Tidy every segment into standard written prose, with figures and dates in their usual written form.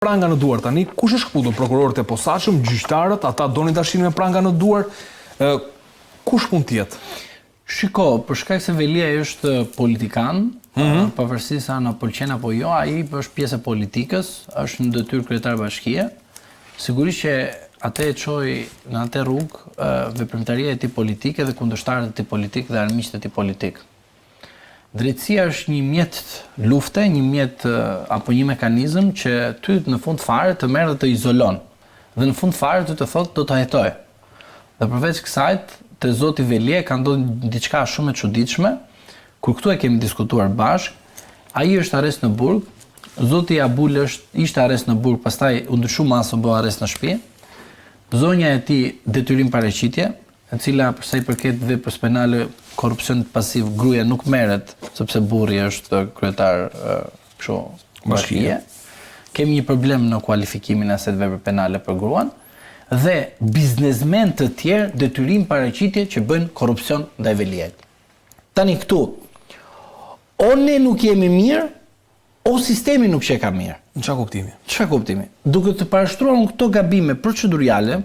pranga në duar tani, kush është shkputur? Prokurorët e posaçëm, gjyqtarët, ata donin ta shihnin me pranga në duar. Kush mund të jetë? Shiko, për shkak se Velia është politikan, pavarësisht se na pëlqen apo jo, ai është pjesë e politikës, është në detyrë kryetar bashkie. Sigurisht që atë e çoi në atë rrugë veprimtaria e tij politike dhe kundërshtarët e tij politik dhe armiqtë e tij politik. Drejtësia është një mjet lufte, një mjet apo një mekanizëm që ty në fund fare të merr dhe të izolon. Dhe në fund fare ty të thotë do ta jetoj. Dhe përveç kësaj, te zoti Velia ka ndodhur diçka shumë e çuditshme, kur këtu e kemi diskutuar bashk, ai është arrest në burg, zoti Abul ishte arrest në burg, pastaj u ndryshu masa u bë arrest në shtëpi. Zonja e tij detyrim paraqitje, e cila për sa i përket veprës penale korrupsion pasiv gruaja nuk merret sepse burri është kryetar kështu bashkie. Kemi një problem në kualifikimin e asaj vepre penale për gruan dhe biznesmen të tjerë detyrim paraqitje që bëjnë korrupsion ndaj Veliait. Tani këtu o ne nuk jemi mirë o sistemi nuk sheka mirë. Në çfarë kuptimi? Çfarë kuptimi? Duke të parashtruar këto gabime procedurale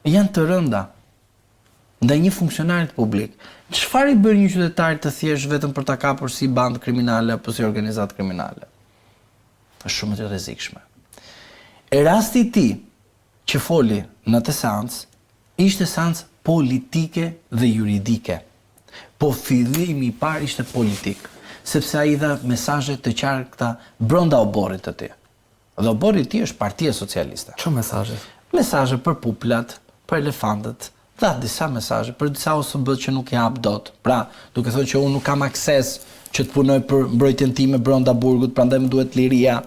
janë të rënda ndaj një funksionarit publik. Çfarë i bën një qytetar të thjesht vetëm për ta kapur si bandë kriminale apo si organizatë kriminale? Është shumë e rrezikshme. E rasti i tij që foli në atë seancë ishte seancë politike dhe juridike. Po fillimi i parë ishte politik, sepse ai dha mesazhe të qarta brenda oborrit të tij. Dhe oborri i tij është Partia Socialiste. Çfarë mesazhe? Mesazhe për puplat, për elefantët, dha disa mesazhe për disa OSB që nuk i hap dot. Pra, duke thënë që unë nuk kam akses që të punoj për mbrojtjen time brenda burgut, prandaj më duhet liria.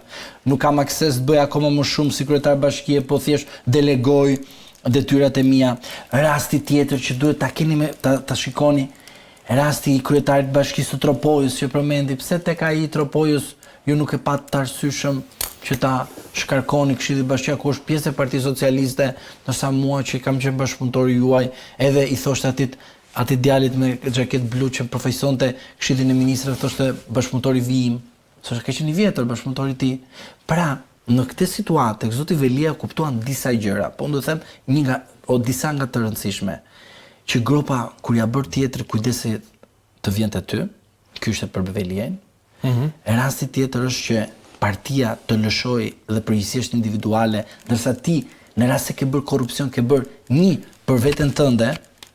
Nuk kam akses të bëj akoma më shumë si kryetar bashkie, po thjesht delegoj detyrat e mia. Rasti tjetër që duhet ta keni ta shikoni, rasti i kryetarit bashkisë të Tropojës që përmendi, pse tek ai Tropojës ju nuk e pat të arsyeshëm që ta shkarkoni Këshilli Bashkiak ku është pjesë e Partisë Socialiste, ndërsa mua që kam qenë bashkëpunëtori juaj, edhe i thoshte atit djalit me xhaketë blu që përfaqësonte Këshillin e Ministrave, thoshte bashkëpunëtori vijim, thoshte ka qenë i vjetër bashkëpunëtori i tij. Pra, në këtë situatë tek zoti Velia kuptuan disa gjëra, po do të them disa nga të rëndësishme, që gropa kur ja bër tjetër kujdesi të vjen te ty, ky ishte për Veliajn. Rasti tjetër është që partia të lëshoj dhe përgjegjësisht individuale, ndërsa ti në rast se ke bërë korrupsion ke bërë një për veten tënde,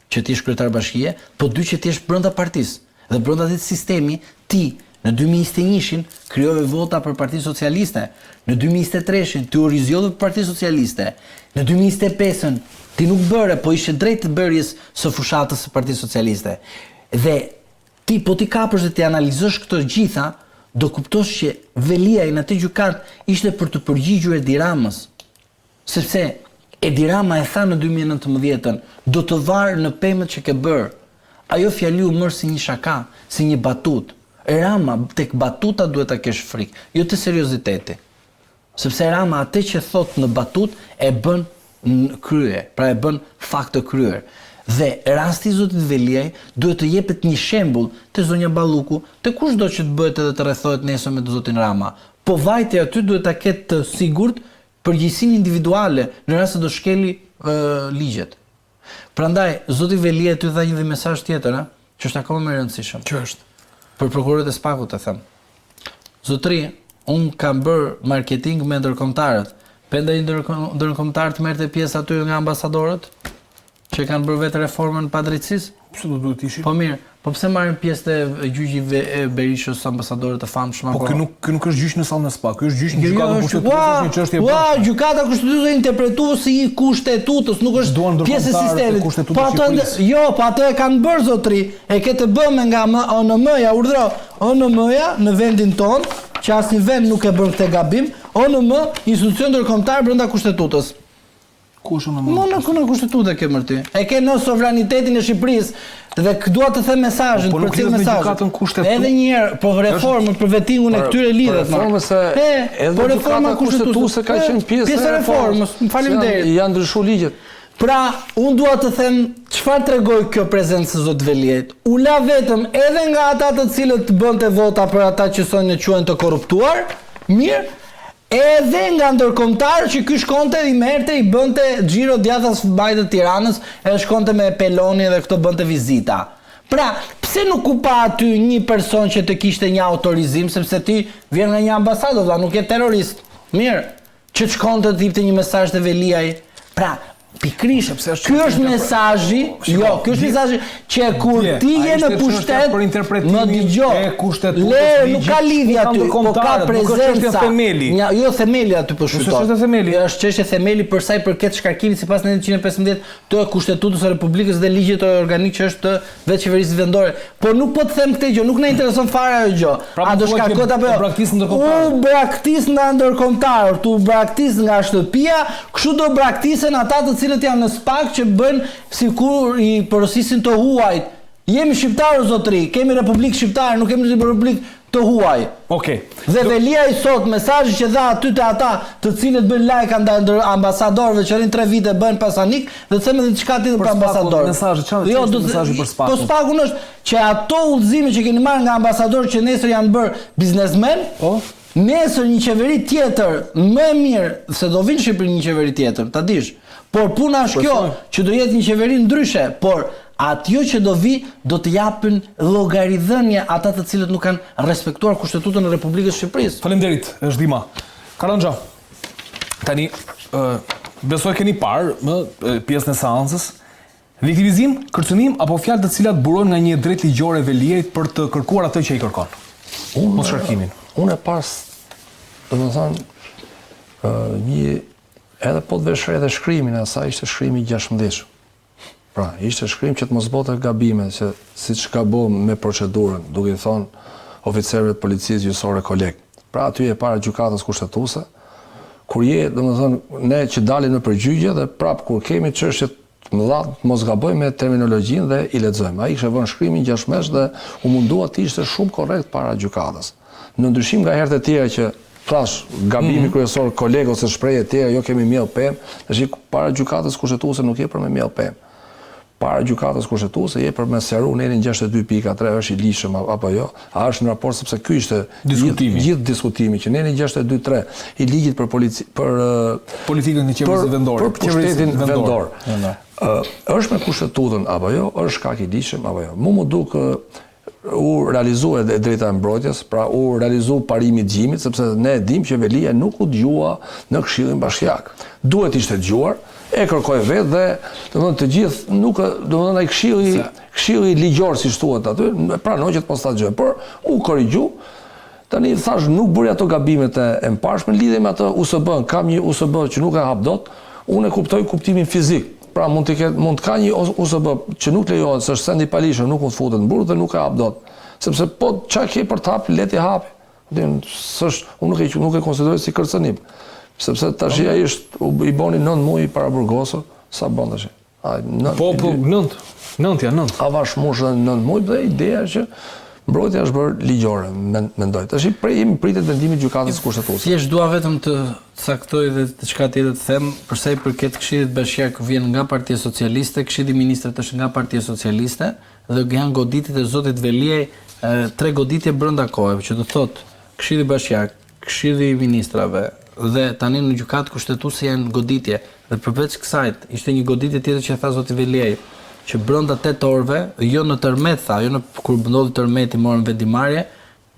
që ti je kryetar bashkie, po dy që ti je brenda partisë. Dhe brenda atit sistemi ti në 2021-shin krijove vota për Partinë Socialiste, në 2023-shin ti u rizgjodhe për Partinë Socialiste, në 2025-ën ti nuk bëre, po ishe drejt të bërjes së fushatës së Partisë Socialiste. Dhe ti po ti kapësh dhe ti analizosh këto gjitha, do kuptosh që Velia në atë gjykat ishte për të përgjigjur Edi Ramës. Sepse Edi Rama e tha në 2019-ën, do të varë në pemët që ke bërë. Ajo fjali u mërë si një shaka, si një batut. Rama, tek batuta duhet ta kesh frikë, jo të serioziteti. Sepse Rama atë që thot në batut e bën në krye, pra e bën fakt të kryer. Dhe rasti i zotit Veliaj duhet të jepet një shembull te zonja Balluku, te kushdo që të bëhet edhe të rrethohet nesër me zotin Rama. Po vajti aty duhet ta ketë të sigurt përgjegjësinë individuale në rast se do shkeli ligjet. Prandaj zoti Velia ty dha një mesazh tjetër, që është akoma më i rëndësishëm. Që është? Për prokurorët e Spakut të them. Zotri, un kam bër marketing me ndërkombëtarët. Prandaj ndërkombëtarët merrte pjesë aty nga ambasadorët që kanë bërë vetë reformën pa drejtësisë? Pse do duhet ishin? Po mirë, po pse marrin pjesë te gjyqi e Berishës ambasadorët e famshëm? Po ky nuk është gjyq në sallën e SPA, ky është gjyq në gjykatën kushtetuese, një çështje e bashkë. Gjykata kushtetuese interpretues si i kushtetutës, nuk është pjesë e sistemit. Po ato po ato e kanë bërë zotri, e ke të bëmë nga ONM-ja, urdhëro. ONM-ja në vendin ton, që asnjë vend nuk e bën këtë gabim, ONM, institucion ndërkombëtar brenda kushtetutës. Ku është ONM? Në kushtetutë ke mërty. E ke në sovranitetin e Shqipërisë dhe dua të them mesazhin për cilën mesazh. Edhe një herë, po reformën për vettingun e këtyre lidhet. Po reforma kushtetuese ka qenë pjesë e reformës. Faleminderit. Janë ndryshuar ligjet. Pra, unë dua të them çfarë tregoi kjo prezencë e zot Veliait. U la vetëm edhe nga ata të cilët bënte vota për ata që sonë quhen të korruptuar, mirë, Edhe nga ndërkombëtar që ky shkonte i merrte i bënte xhiro djathtas futbollit të Tiranës, edhe shkonte me Peloni dhe këto bënte vizita. Pra, pse nuk u pa aty një person që të kishte një autorizim, sepse ti vjen nga një ambasadë, valla, nuk je terrorist. Mirë, që të shkonte të jepte një mesazh te Veliaj. Pra, pikrisht, ky është mesazhi, jo, ky është mesazhi që kur ti je në pushtet, më dëgjoj. Nuk ka lidhje aty, po ka prezenca. Jo themeli aty po shqyrton. Është çështje themeli për sa i përket shkarkimit sipas 115 të Kushtetutës së Republikës dhe ligjit organik që është vetë qeverisë vendore. Po nuk po të them këtë gjë, nuk na intereson fare ajo gjë. A do shkarkohet apo jo? U braktis nga ndërkombëtar, u braktis nga shtëpia, kështu do braktisen ata të cilët janë në SPAK që bën sikur i porosisin të huajt. Jemi shqiptarë o zotëri, kemi Republikë Shqiptare, nuk kemi Republikë të huaj. Okej. Dhe Veliaj sot mesazhi që dha aty te ata të cilët bën like ndaj ambasadorëve që rrin 3 vite bën pasanik dhe them edhe diçka tjetër për ambasadorët. Mesazhi çfarë? Jo, do mesazhi për SPAK. Po SPAK-un është që ato udhëzime që keni marrë nga ambasadorët që nesër janë bërë biznesmen, nesër një qeveri tjetër më mirë se do vinë në Shqipëri një qeveri tjetër, ta dish. Por puna është kjo, që do jetë një qeveri ndryshe, por atjo që do vi do të japin llogaridhënie ata të cilët nuk kanë respektuar Kushtetutën e Republikës së Shqipërisë. Faleminderit, është Dima. Karanja. Tani besoj keni parë pjesën e seancës. Viktimizim, kërcënim apo fjalë të cilat burojnë nga një drejt ligjore Veliajt për të kërkuar atë që i kërkon. Mos shkarkimin. Unë pas, domethënë, një edhe po të veshë edhe shkrimin e asaj ishte shkrimi 16. Pra, ishte shkrim që të mos bote gabime, që siç ka bërë me procedurën, duke i thonë oficerëve të policisë gjyqësore koleg. Pra, aty e para gjykatës kushtetuese, kur je, domethënë, ne që dalim në përgjigje dhe prap kur kemi çështje të mëdha, mos gabojmë me terminologjinë dhe i lexojmë. Ai kishte vënë shkrimin 16 dhe u mundua të ishte shumë korrekt para gjykatës. Në ndryshim nga herët e tjera që thash gabimi kryesor koleg ose shprehje të tjera, jo kemi miell pemë, tash para gjykatës kushtetuese nuk je për me miell pemë. Para gjykatës kushtetuese je për me sqaruar nenin 62.3 është i lishëm apo jo, a është në raport sepse ky ishte gjithë diskutimi që neni 62.3 i ligjit për politikën e qeverisë vendore, për pushtetin vendor. Është me Kushtetutën apo jo, është shkak i lishëm apo jo. Mu duk u realizua e drejta e mbrojtjes, pra u realizu parimi i xhimit, sepse ne e dim që Velia nuk u dëgjua në Këshillin Bashkiak. Duhet ishte dëgjuar, e kërkoi vetë dhe domethënë të gjithë nuk domethënë ai këshilli ligjor si thuhet aty, pranoi që të mos ta dëgjoj, por u korrigju. Tani thash nuk bëri ato gabimet e mparshme lidhje me atë USB-n, kam një USB që nuk e hap dot, unë e kuptoj kuptimin fizik. Pra mund të ka një USB që nuk lejohet, se është sendi i palishëm, nuk mund të futet në burg dhe nuk e hap dot. Sepse po çka ke për të hap, le ti hapi. Unë nuk e konsideroj si kërcënim. Sepse tash ai i boni 9 muaj para burgosur, sa bën tash? Po 9. Avash moshë 9 muaj dhe ideja që mbrojtja është bërë ligjore, mendoj. Tash jemi pritet vendimin e gjykatës kushtetuese. Thjesht dua vetëm të caktoj dhe diçka tjetër të them, për sa i përket Këshillit Bashkiak vjen nga Partia Socialiste, Këshilli i Ministrave është nga Partia Socialiste dhe janë goditjet e zotit Veliaj, 3 goditje brenda kohëve, që do thotë Këshilli Bashkiak, Këshilli i Ministrave dhe tani në gjykatë kushtetuese janë goditje. Dhe përveç kësaj ishte një goditje tjetër që tha zoti Veliaj, që brenda 8 orëve, jo në tërmet tha, jo në kur ndodhi tërmeti morën vendimarrje,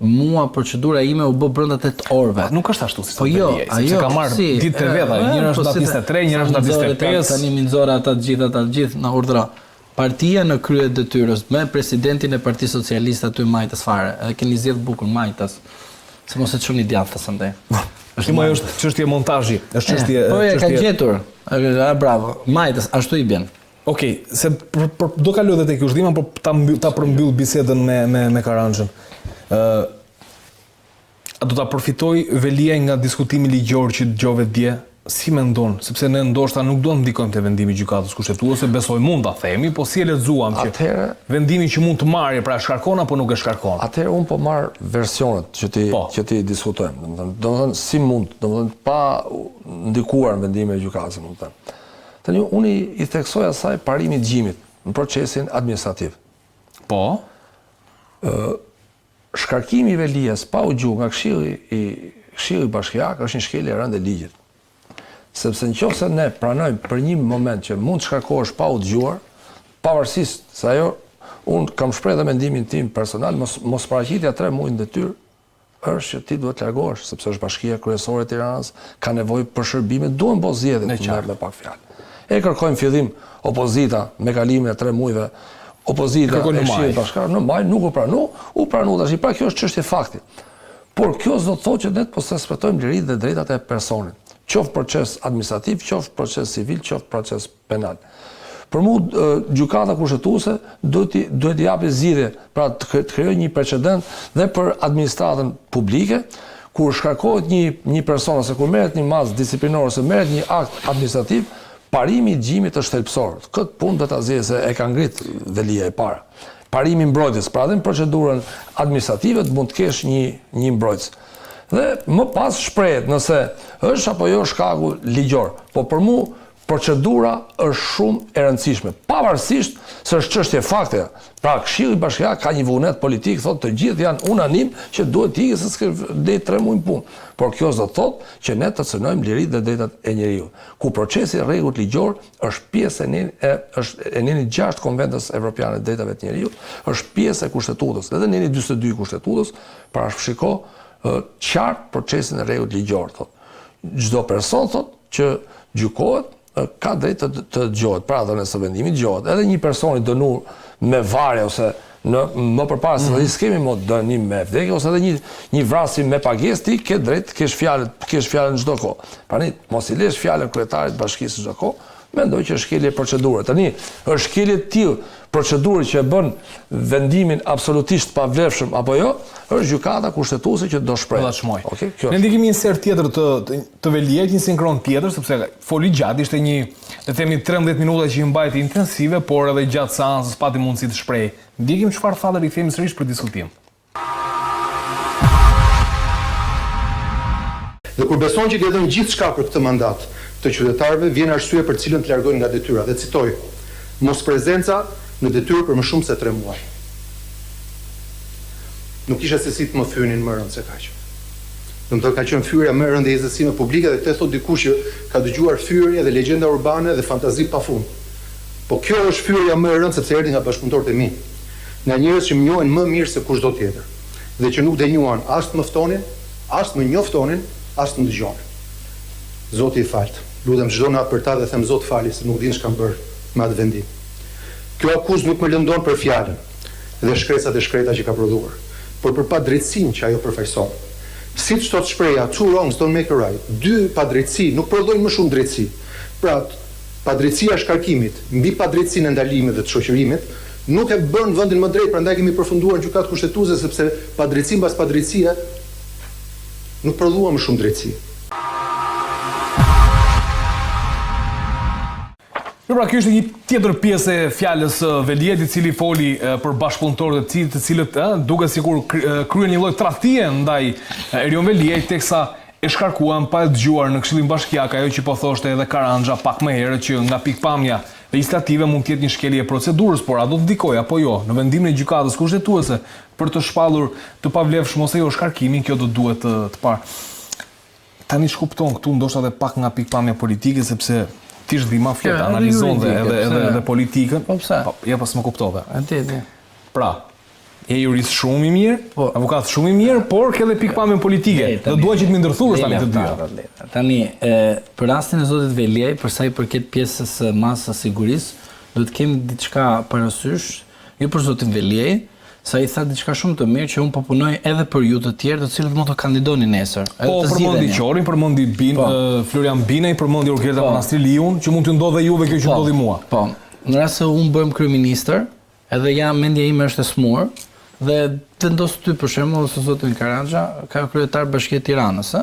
mua procedura ime u bë brenda 8 orëve. Nuk është ashtu si po jo, sepse ka marrë ditë të veta, njëra është datë 23, njëra është datë 25. Tani mi nxora ata të gjithë na urdhra. Partia në krye detyrës me presidentin e Partisë Socialiste aty Majtas fare. Edhe keni zgjedh bukur Majtas. Se mos e çoni djathtas andaj. Është çështje montazhi, është çështje. Po e ka gjetur. Bravo. Majtas ashtu i bën. Okej, se do kaloj edhe tek Kushdima, por ta përmbyll bisedën me Karanxhën. Do ta përfitoj Veliaj nga diskutimi ligjor që dëgjove dje, si mendon, sepse ne ndoshta nuk do të ndikojmë te vendimi i gjykatës kushtetuese, besoj mund ta themi, po si e lexuam që vendimi që mund të marrë, pra shkarkon apo nuk e shkarkon. Atëherë un po marr versionet që ti diskutojmë, domethënë si mund, domethënë pa ndikuar në vendimin e gjykatës, domethënë. Tani unë i theksoj asaj parimi i xhimit në procesin administrativ. Po. Shkarkimi i Velias pa u gjuar nga Këshilli Këshilli Bashkiak është një shkelje e rëndë e ligjit. Sepse nëse ne pranojmë për një moment që mund të shkarkohesh pa u dëgjuar, pavarësisht se ajo, unë kam shpreh dhe mendimin tim personal, mos paraqitja 3 muaj në detyrë është që ti duhet të largohesh, sepse është Bashkia Kryesore e Tiranës, ka nevojë për shërbime, duhen bo zgjedhje me pak fjalë. E kërkojmë fillim opozita me kalimin e 3 muajve, opozita e Këshillit Bashkiak në maj nuk u pranu tash. Pra kjo është çështje fakti. Por kjo s'do të thotë që ne po respektojmë liritë dhe drejtat e personit. Qoftë proces administrativ, qoftë proces civil, qoftë proces penal. Për mua gjykata kushtetuese duhet i japë zgjidhje, pra të krijojë një precedent dhe për administratën publike, kur shkarkohet një person ose kur merret një masë disiplinore ose merret një akt administrativ, parimi i gjimit është thelbësor. Këtë punë do ta zgjidhë se e ka ngrit Velia e para. Parimi i mbrojtjes, pra edhe në procedurën administrative mund të kesh një mbrojtës. Dhe më pas shprehet nëse është apo jo shkaku ligjor. Po për mua procedura është shumë e rëndësishme, pavarësisht se është çështje fakte. Pra Këshilli Bashkiak ka një vullnet politik, thotë të gjithë janë unanim që duhet të ikë se s'ka deri 3 muaj punë. Por kjo do të thotë që ne të cënojmë liritë dhe drejtat e njeriut. Ku procesi i rregullt ligjor është pjesë e neni 6 konventës evropiane të drejtave të njeriut, është pjesë e kushtetutës, edhe neni 42 kushtetutës parashiko qartë procesin e rregullt ligjor, thotë. Çdo person thotë që gjykohet ka drejt të dëgjohet, pra dhe nëse vendimi dëgjohet. Edhe një person i dënuar me varje ose më përpara se të skemi më dënim me vdekje ose edhe një vrasje me pagesë, ti ke drejt, kesh fjalën çdo kohë. Prandaj mos i lesh fjalën kryetarit të bashkisë çdo kohë, mendoj që është shkelje procedure. Tani është shkelje të tillë procedurë që e bën vendimin absolutisht pavlefshëm apo jo, është gjykata kushtetuese që do shpreh. Okej, kjo. Ne ndikemi një ser tjetër të Veliajt, një sinkron tjetër, sepse foli gjatë, ishte një, le të themi 13 minuta që i mbajti intensive, por edhe gjatë seancës pati mundësi të shprehej. Ndikim çfarë tha dhe rikthehemi sërish për diskutim. Dhe kur beson që ka dhënë gjithçka për këtë mandat të qytetarëve, vjen arsye për cilën të largojnë nga detyra. Dhe citoj: mos prezenca në detyrë për më shumë se 3 muaj. Nuk isha se si të më thyenin më rënd se kaq. Domethënë ka qenë fyerja më e rëndë e zësime publike dhe këtë thot dikush që ka dëgjuar fyerje dhe legjenda urbane dhe fantazi pafund. Po kjo është fyerja më e rëndë sepse erdhi nga bashkëpunëtorët e mi. Nga njerëz që më njohin më mirë se kushdo tjetër. Dhe që nuk denjuan as të më ftonin, as të më njoftonin, as të më dëgjonin. Zoti i falt. Lutem çdo natë për ta dhe them Zot fali se nuk din ç'kam bërë me atë vendim. Kjo akuzë nuk më lëndon për fjalën dhe shkresat e shkreta që ka prodhuar, por për padrejtësinë që ajo përfaqëson. Siç thot shpreha, two wrongs don't make a right. 2 padrejtësi nuk prodhojnë më shumë drejtësi. Pra, padrejtësia e shkarkimit mbi padrejtësinë e ndalimit dhe të shoqërimit nuk e bën vendin më drejt, prandaj kemi përfunduar në gjykatë kushtetuese sepse padrejtësi mbas padrejtësie nuk prodhuan më shumë drejtësi. Pra, kjo është një tjetër pjesë e fjalës Veliajt, i cili foli për bashkëpunëtorët të cilët duket sikur kryen një lloj tradhtie ndaj Erion Veliajt, teksa e shkarkuan pa e dëgjuar në Këshillin Bashkiak ajo që po thoshte edhe Karanja pak më herët, që nga pikpamja legislative mund të jetë një shkelje e procedurës, por a do të ndikojë apo jo në vendimin e gjykatës kushtetuese për të shpallur të pavlefshëm ose jo shkarkimin, kjo do duhet të parë. Tani shkupton këtu ndoshta edhe pak nga pikpamja politike, sepse ti zhdima flet, analizon edhe politikën. Po pse? Ja pas më kuptove. Atëti. Pra, je jurist shumë i mirë, avokat shumë i mirë, por ke edhe pikpamjen politike. Do dua që të më ndërthuash tani të dyja. Tani, për rastin e zotit Veliaj, për sa i përket pjesës masës sigurisë, do të kemi diçka parasysh, jo për zotin Veliaj, sa i tha diçka shumë të mirë që unë po punoj edhe për ju të tjerë të cilët mund të kandidoni nesër. Po, përmendi Qorin, përmendi Florian Binaj, përmendi Urgeta Monastriliun, që mund të ndodhe juve kjo që ndodhi mua. Po, në rast se unë bëhem kryeministër, edhe mendja ime është e smur, dhe vendos ty për shembull ose zotin Karanja, ka kryetar Bashkia e Tiranës,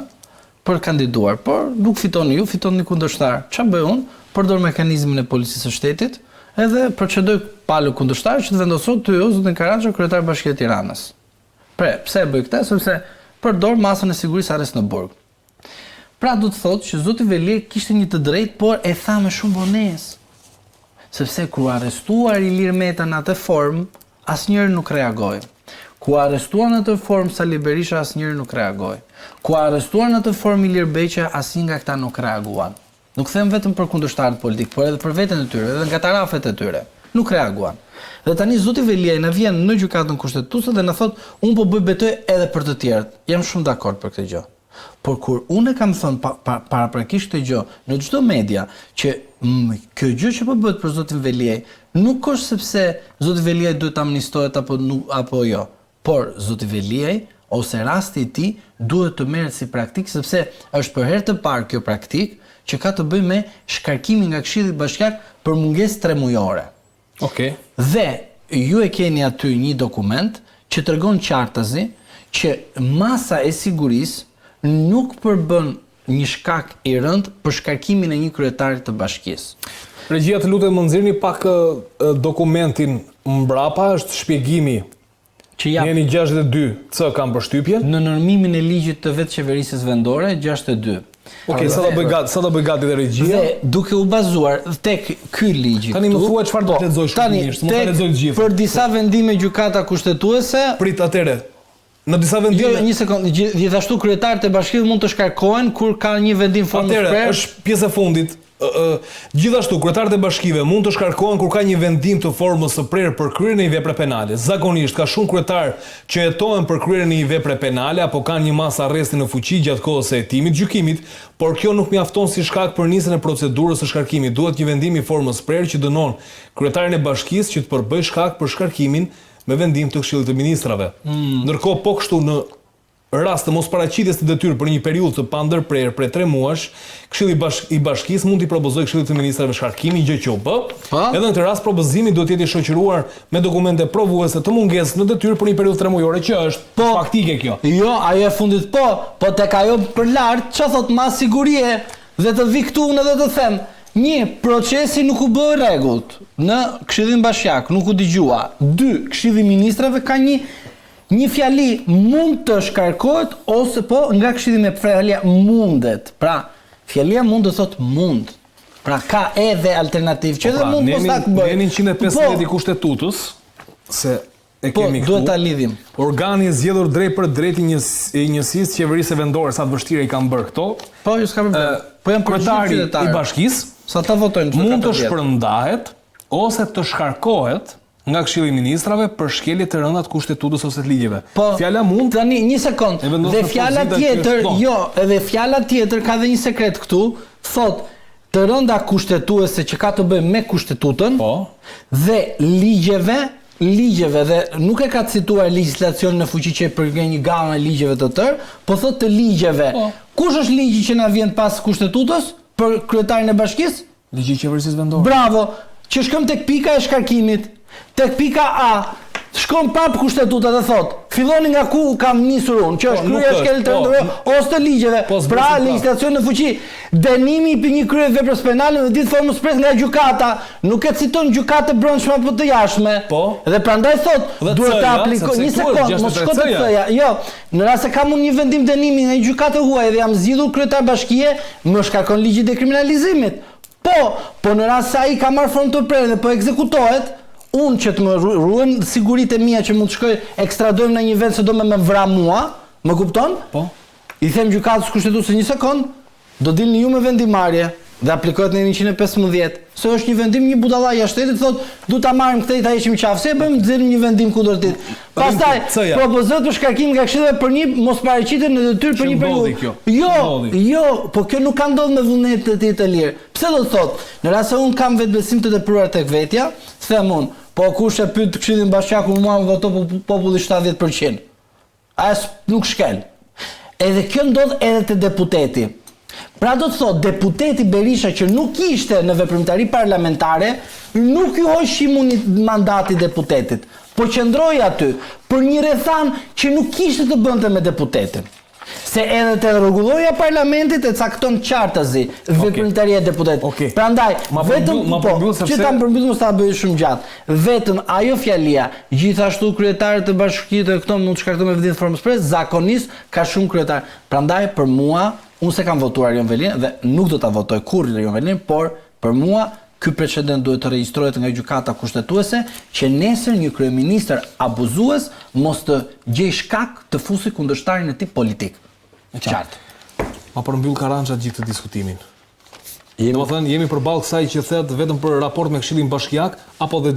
për kandiduar, por nuk fitoni ju, fiton një kundërshtar. Ç'a bëj unë? Përdor mekanizmin e policisë së shtetit, edhe procedoj palë kundërshtar që të vendosot ty zotin Karanja kryetar Bashkia e Tiranës. Pse e bëj këtë? Sepse përdor masën e sigurisë arrest në burg. Pra do të thotë që zoti Veliaj kishte një të drejtë, por e tha me shumë vonesë. Sepse kur arrestuar Ilir Meta në atë formë, asnjëri nuk reagoi. Ku arrestuar në të formë Sali Berisha asnjëri nuk reagoi. Ku arrestuar në të formë Ilir Beqja asnjë nga këta nuk reaguan. Nuk them vetëm për kundërshtarët politik, por edhe për veten e tyre, edhe nga tarafet e tyre. Nuk reaguan. Dhe tani zoti Veliaj na vjen në gjykatën kushtetuese dhe na thot unë po bëj betejë edhe për të tjerët. Jam shumë dakord për këtë gjë. Por kur unë kam thënë paraprakisht këtë gjë në çdo media që kjo gjë që po bëhet për zotin Veliaj nuk është sepse zoti Veliaj duhet të amnistohet apo jo, por zoti Veliaj ose rasti i tij duhet të merret si praktik sepse është për herë të parë kjo praktik që ka të bëjë me shkarkimin nga Këshilli Bashkiak për mungesë 3 mujore. Okej. Dhe ju e keni aty një dokument që tregon qartazi që masa e sigurisë nuk përbën një shkak i rënd për shkarkimin e një kryetari të bashkisë. Regjia, të lutem më nxirrni pak dokumentin mbrapa, është shpjegimi Që jap jeni 62 C kam përshtypjen. në normimin e ligjit të vetë qeverisës vendore 62. Okej, sa do bëj gati dhe regjia? Dhe duke u bazuar tek ky ligj. Tani më thuaj çfarë do të lexoj shumë Tani mirë, mos ta lexoj të gjithë. për disa vendime gjykata kushtetuese Prit atëre. Në disa vendime. Jo, një sekond, gjithashtu kryetarët e bashkisë mund të shkarkohen kur ka një vendim formë Atëre, shpreh. është pjesë e fundit. Gjithashtu, kryetarët e bashkive mund të shkarkohen kur ka një vendim të formës së prerë për kryerjen e një vepre penale. Zakonisht ka shumë kryetar që jetohen për kryerjen e një vepre penale apo kanë një masë arresti në fuqi gjatë kohës së hetimit gjykimit, por kjo nuk mjafton si shkak për nisjen e procedurës së shkarkimit. Duhet një vendim i formës prerë që dënon kryetarin e bashkisë që të përbëjë shkak për shkarkimin me vendim të Këshillit të Ministrave. Ndërkohë po kështu në rast të mosparaqitjes të detyrë për një periudhë të pandërprerë prej 3 muash, Këshilli i Bashkisë mund t'i propozojë Këshillit të Ministrave shkarkimin, gjë që u bë. Edhe në këtë rast propozimi duhet të jetë i shoqëruar me dokumente provuese të mungesës në detyrë për një periudhë 3 mujore, që është faktike kjo. Jo, ajo e fundit po tek ajo për lart, çfarë thot ma sigurie dhe të vi këtu unë edhe të them. Një, procesi nuk u bë rregullt në Këshillin Bashkiak, nuk u dëgjua. 2, Këshilli i Ministrave ka një fjali mund të shkarkohet ose po nga Këshilli me fjalia mundet. Pra, fjalia mund të thot mund. Pra ka edhe alternativë që edhe mund mos ta bëj. Ne 115 i kushtetutës se e kemi këtu. Duhet ta lidhim. Organi i zgjedhur drejt për drejt i njësisë qeverisë vendore, sa të vështirë i kanë bërë këto. Po, ju s'ka problem. Po janë kryetari i bashkisë sa ta votojnë mund të shpërndahet ose të shkarkohet nga Këshilli i Ministrave për shkelje të rënda të kushtetutës ose të ligjeve. Po, fjala mund tani një sekond. Dhe fjala tjetër, jo, edhe fjala tjetër ka dhe një sekret këtu, thot të rënda kushtetuese që ka të bëjë me kushtetutën dhe ligjeve dhe nuk e ka cituar legjislacion në fuqi që përgjen një gamë e ligjeve të tërë, po thot të ligjeve. Kush është ligji që na vjen pas kushtetutës për kryetarin e bashkisë? Ligji i qeverisë vendore. Bravo, që shkëm tek pika e shkarkimit. Tek pika A, shkon prap kushtetuta dhe thot, filloni nga ku kam nisur unë, që është krye shkelje të vendore ose të ligjeve. Pra, legjislacion në fuqi, dënimi i një krye veprës penale në ditë formës pres nga gjykata, nuk e citon gjykatë e brendshme apo të jashtme. Dhe prandaj thot, duhet të aplikoj një sekond, mos shko të thoja. Jo, në rast se kam unë një vendim dënimi nga gjykatë huaj dhe jam zgjidhur kryetar bashkie, më shkarkon ligji i dekriminalizimit. Po në rast se ai ka marrë formë të prerë dhe po ekzekutohet, unë që të më ruhen siguritë e mia që mund të shkoj ekstradojmë në një vend se do me vra mua, më kupton? Po. I them gjykatës kushtetuese një sekond, do dilni ju me vendimarrje dhe aplikohet në 115. Se është një vendim një budalla jashtë shtetit thotë, du ta marrim këtë ta heqim qafë, se bëjmë nxjerrim një vendim kundër dit. Pastaj propozohet për shkarkim nga Këshilli për një mosparaqitje në detyrë për një periudhë. Jo, po kjo nuk ka ndodhur me vullnetet e të lirë. Pse do të thotë, në rast se un kam vetbesim të tepruar tek vetja, them unë, po kush e pyet Këshillin Bashkiak mua më voto populli 70%. As nuk shkel. Edhe kjo ndodh edhe te deputeti. Pra do të thotë, deputeti Berisha që nuk ishte në veprimtari parlamentare, nuk ju hoqi mandati deputetit, po qëndroi aty për një rrethan që nuk kishte të bënte me deputetin. Se edhe te rregulloja parlamentit e cakton qartazi veprimtaria e deputetit. Prandaj, vetëm që ta përmbyll mos ta bëj shumë gjatë. Vetëm ajo fjalia, gjithashtu kryetarët e bashkisë këto mund të shkartojnë me vendim formës pres, zakonisht ka shumë kryetar. Prandaj për mua unë se kam votuar Rion Velin dhe nuk do ta votoj kurrë Rion Velin, por për mua ky precedent duhet të regjistrohet nga gjykata kushtetuese që nesër një kryeministër abuzues mos të gjej shkak të fusi kundërshtarin e tij politik. Qartë. Ma përmbyll Karranxha gjithë të diskutimin. Domethënë jemi përballë kësaj që thet vetëm për raport me Këshillin Bashkiak apo dhe